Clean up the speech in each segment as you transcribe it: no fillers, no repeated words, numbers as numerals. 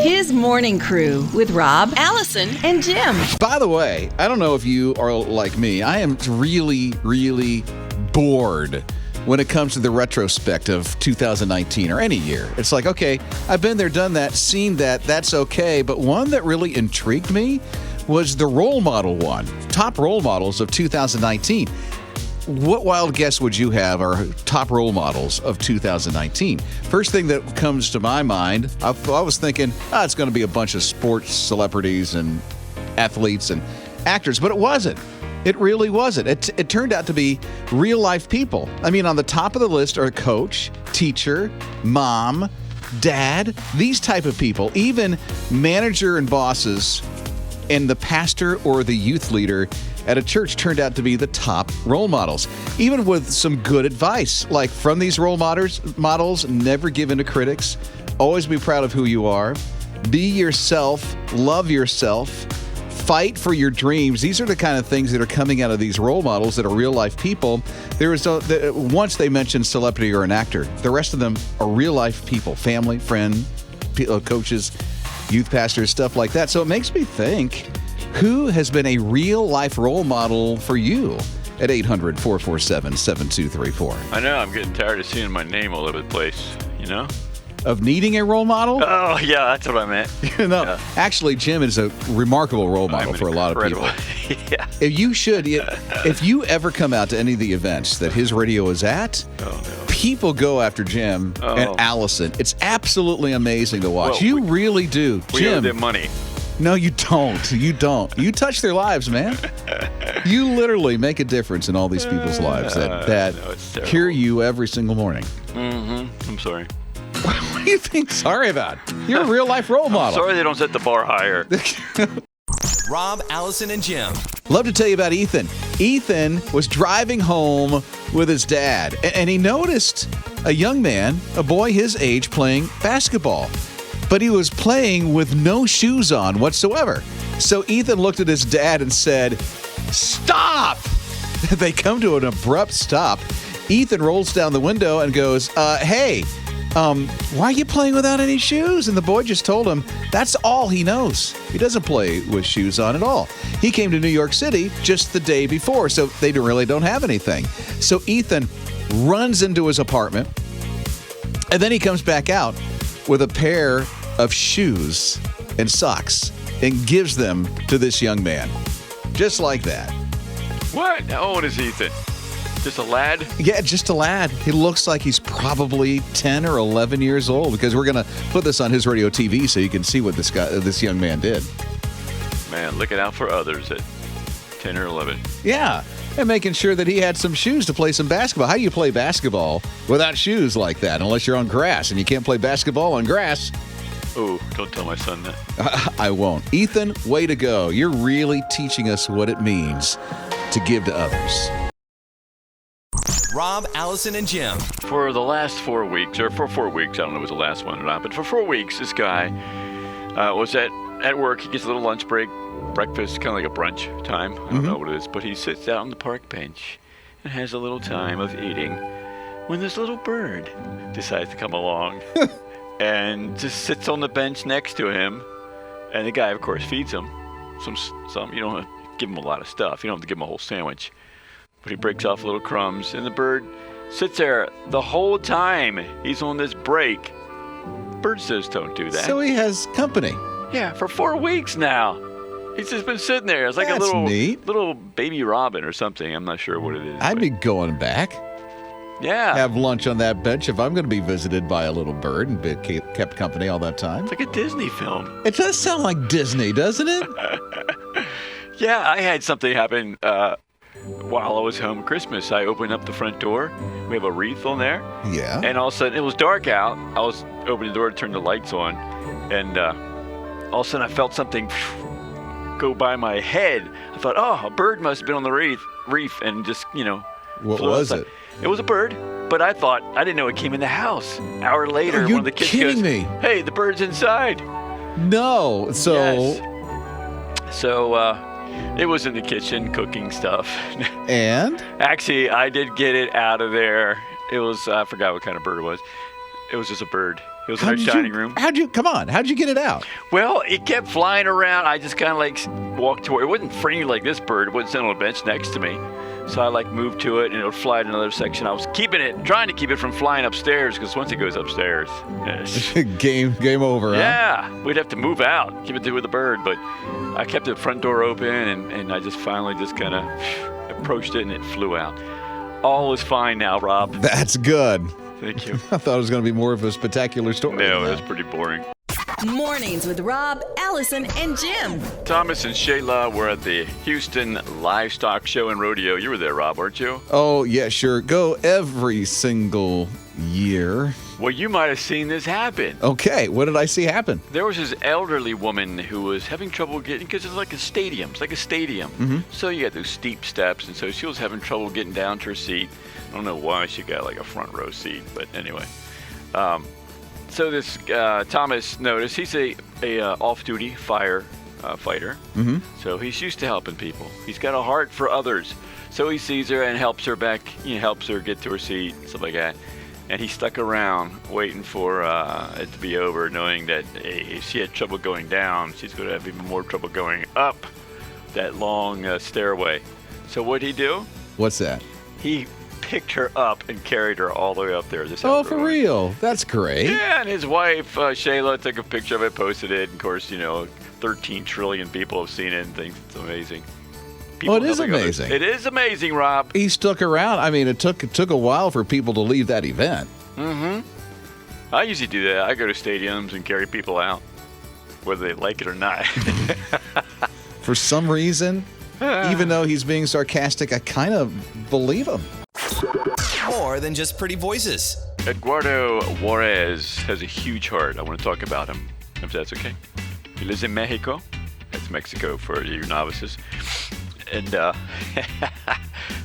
His Morning Crew with Rob, Allison, and Jim. By the way, I don't know if you are like me. I am really, really bored when it comes to the retrospect of 2019 or any year. It's like, okay, I've been there, done that, seen that, that's okay. But one that really intrigued me was the role model one. Top role models of 2019. What wild guess would you have are top role models of 2019? First thing that comes to my mind, I was thinking, it's going to be a bunch of sports celebrities and athletes and actors, but it wasn't. It really wasn't. It turned out to be real life people. I mean, on the top of the list are coach, teacher, mom, dad, these type of people, even manager and bosses, and the pastor or the youth leader at a church turned out to be the top role models, even with some good advice, like from these role models, never give in to critics, always be proud of who you are, be yourself, love yourself, fight for your dreams. These are the kind of things that are coming out of these role models that are real life people. Once they mention celebrity or an actor, the rest of them are real life people, family, friend, coaches, youth pastors, stuff like that. So it makes me think, who has been a real-life role model for you at 800-447-7234? I know. I'm getting tired of seeing my name all over the place, Of needing a role model? Oh, yeah, that's what I meant. Yeah. Actually, Jim is a remarkable role model for a lot of people. Yeah. If you ever come out to any of the events that his radio is at, people go after Jim and Allison. It's absolutely amazing to watch. Well, you really do. We owe Jim, them money. No, you don't. You don't. You touch their lives, man. You literally make a difference in all these people's lives that hear you every single morning. Mm-hmm. I'm sorry. What do you think sorry about? You're a real-life role model. Sorry they don't set the bar higher. Rob, Allison, and Jim. Love to tell you about Ethan. Ethan was driving home with his dad, and he noticed a young man, a boy his age, playing basketball. But he was playing with no shoes on whatsoever. So Ethan looked at his dad and said, "Stop!" They come to an abrupt stop. Ethan rolls down the window and goes, hey, why are you playing without any shoes? And the boy just told him that's all he knows. He doesn't play with shoes on at all. He came to New York City just the day before, so they really don't have anything. So Ethan runs into his apartment, and then he comes back out with a pair of shoes and socks and gives them to this young man. Just like that. What? How old is Ethan? Just a lad? Yeah, just a lad. He looks like he's probably 10 or 11 years old, because we're going to put this on his radio TV so you can see what this young man did. Man, looking out for others at 10 or 11. Yeah, and making sure that he had some shoes to play some basketball. How do you play basketball without shoes like that, unless you're on grass, and you can't play basketball on grass? Oh, don't tell my son that. I won't. Ethan, way to go. You're really teaching us what it means to give to others. Rob, Allison, and Jim. For the last 4 weeks, or for 4 weeks, I don't know if it was the last one or not, but for 4 weeks, this guy was at work. He gets a little lunch break, breakfast, kind of like a brunch time. I don't know what it is, but he sits out on the park bench and has a little time of eating when this little bird decides to come along and just sits on the bench next to him. And the guy, of course, feeds him some. You don't have to give him a lot of stuff. You don't have to give him a whole sandwich. But he breaks off little crumbs, and the bird sits there the whole time he's on this break. Birds just don't do that. So he has company. Yeah, for 4 weeks now. He's just been sitting there. It's like That's a neat. little baby robin or something. I'm not sure what it is. I'd be going back. Yeah. Have lunch on that bench if I'm going to be visited by a little bird and be kept company all that time. It's like a Disney film. It does sound like Disney, doesn't it? Yeah, I had something happen while I was home at Christmas. I opened up the front door. We have a wreath on there. Yeah. And all of a sudden, it was dark out. I was opening the door to turn the lights on. And all of a sudden, I felt something go by my head. I thought, a bird must have been on the reef and just, What flew was outside. it? It was a bird, but I didn't know it came in the house. An hour later, Are you one of the kids kidding goes, me? "Hey, the bird's inside." No. So. Yes. So it was in the kitchen cooking stuff. And? Actually, I did get it out of there. It was, I forgot what kind of bird it was. It was just a bird. It was in our dining room. How'd you get it out? Well, it kept flying around. I just kind of like walked toward it. Wasn't free like this bird. It wasn't sitting on a bench next to me. So I like moved to it and it would fly to another section. I was trying to keep it from flying upstairs because once it goes upstairs, game over, huh? Yeah, we'd have to move out, keep it with the bird. But I kept the front door open and I just finally just kind of approached it and it flew out. All is fine now, Rob. That's good. Thank you. I thought it was going to be more of a spectacular story. No, it was pretty boring. Mornings with Rob, Allison, and Jim. Thomas and Shayla were at the Houston Livestock Show and Rodeo. You were there, Rob, weren't you? Oh, yeah, sure. Go every single year. Well, you might have seen this happen. Okay, what did I see happen? There was this elderly woman who was having trouble getting, because it's like a stadium. It's like a stadium. Mm-hmm. So you got those steep steps, and so she was having trouble getting down to her seat. I don't know why she got like a front row seat, but anyway. So this Thomas noticed he's a off-duty fighter. Mm-hmm. So he's used to helping people. He's got a heart for others. So he sees her and helps her back. He helps her get to her seat and stuff like that. And he stuck around waiting for it to be over, knowing that if she had trouble going down, she's going to have even more trouble going up that long stairway. So what'd he do? What's that? He picked her up and carried her all the way up there. Oh, for real? That's great. Yeah, and his wife, Shayla, took a picture of it, posted it. Of course, 13 trillion people have seen it and think it's amazing. It is amazing. It is amazing, Rob. He stuck around. I mean, it took a while for people to leave that event. Mm-hmm. I usually do that. I go to stadiums and carry people out, whether they like it or not. For some reason, even though he's being sarcastic, I kind of believe him. More than just pretty voices. Eduardo Juarez has a huge heart. I want to talk about him, if that's okay. He lives in Mexico. That's Mexico for you novices. And I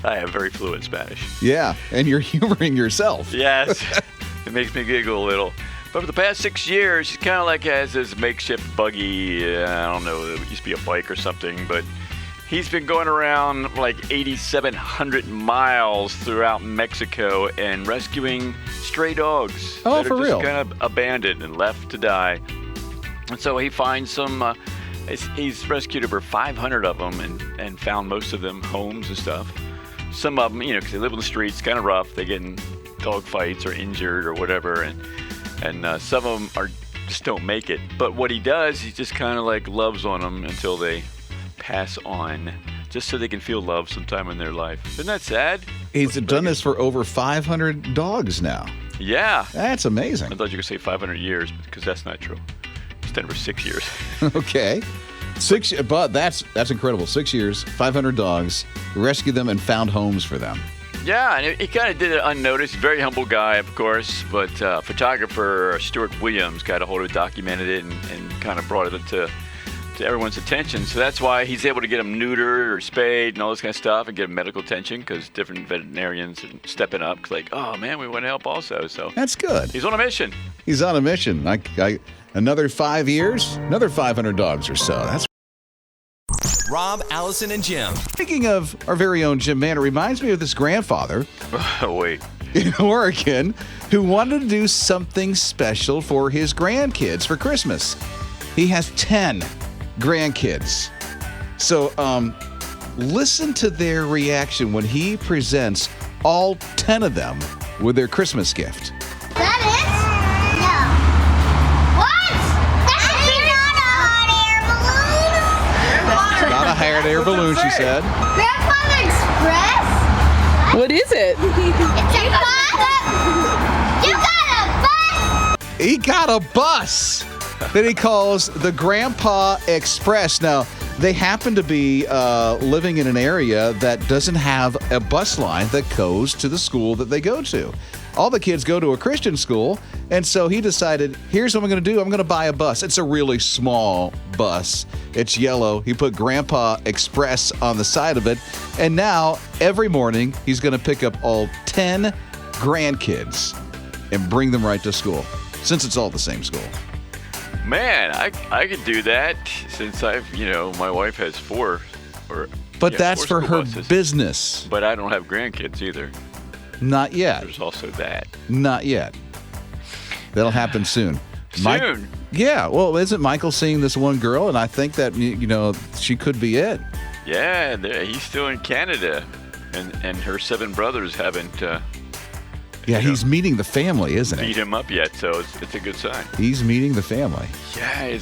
have very fluent Spanish. Yeah, and you're humoring yourself. Yes, it makes me giggle a little. But for the past 6 years, he's kind of like has this makeshift buggy. I don't know, it used to be a bike or something, but he's been going around like 8,700 miles throughout Mexico and rescuing stray dogs that are for just real? kind of abandoned and left to die. And so he finds some. He's rescued over 500 of them and found most of them homes and stuff. Some of them, because they live on the streets, kind of rough. They get in dog fights or injured or whatever, and some of them just don't make it. But what he does, he just kind of like loves on them until they pass on, just so they can feel love sometime in their life. Isn't that sad? He's done this for over 500 dogs now. Yeah. That's amazing. I thought you were going to say 500 years, because that's not true. It's done for 6 years. Okay. But that's incredible. 6 years, 500 dogs, rescued them and found homes for them. Yeah, and he kind of did it unnoticed. Very humble guy, of course, but photographer Stuart Williams got a hold of it, documented it, and kind of brought it to everyone's attention. So that's why he's able to get them neutered or spayed and all this kind of stuff and get them medical attention, because different veterinarians are stepping up. Like, oh, man, we want to help also. So that's good. He's on a mission. He's on a mission. Another 5 years, another 500 dogs or so. That's Rob, Allison, and Jim. Speaking of our very own Jim Mann, it reminds me of this grandfather Oh, wait. in Oregon who wanted to do something special for his grandkids for Christmas. He has 10 grandkids. So listen to their reaction when he presents all 10 of them with their Christmas gift. That is? No. What? That's not a hot air balloon. Not a hot air balloon, she said. Grandfather Express? What is it? It's a bus? You got a bus? He got a bus that he calls the Grandpa Express. Now, they happen to be living in an area that doesn't have a bus line that goes to the school that they go to. All the kids go to a Christian school, and so he decided, here's what I'm going to do. I'm going to buy a bus. It's a really small bus. It's yellow. He put Grandpa Express on the side of it, and now every morning he's going to pick up all 10 grandkids and bring them right to school, since it's all the same school. Man, I could do that, since my wife has 4. But that's 4 for school her buses. business. But I don't have grandkids either. Not yet. There's also that. Not yet. That'll happen soon. Soon? Yeah. Well, isn't Michael seeing this one girl? And I think that, she could be it. Yeah, he's still in Canada, and her 7 brothers haven't He's meeting the family, isn't beat he? him up yet, so it's a good sign. He's meeting the family. Yeah.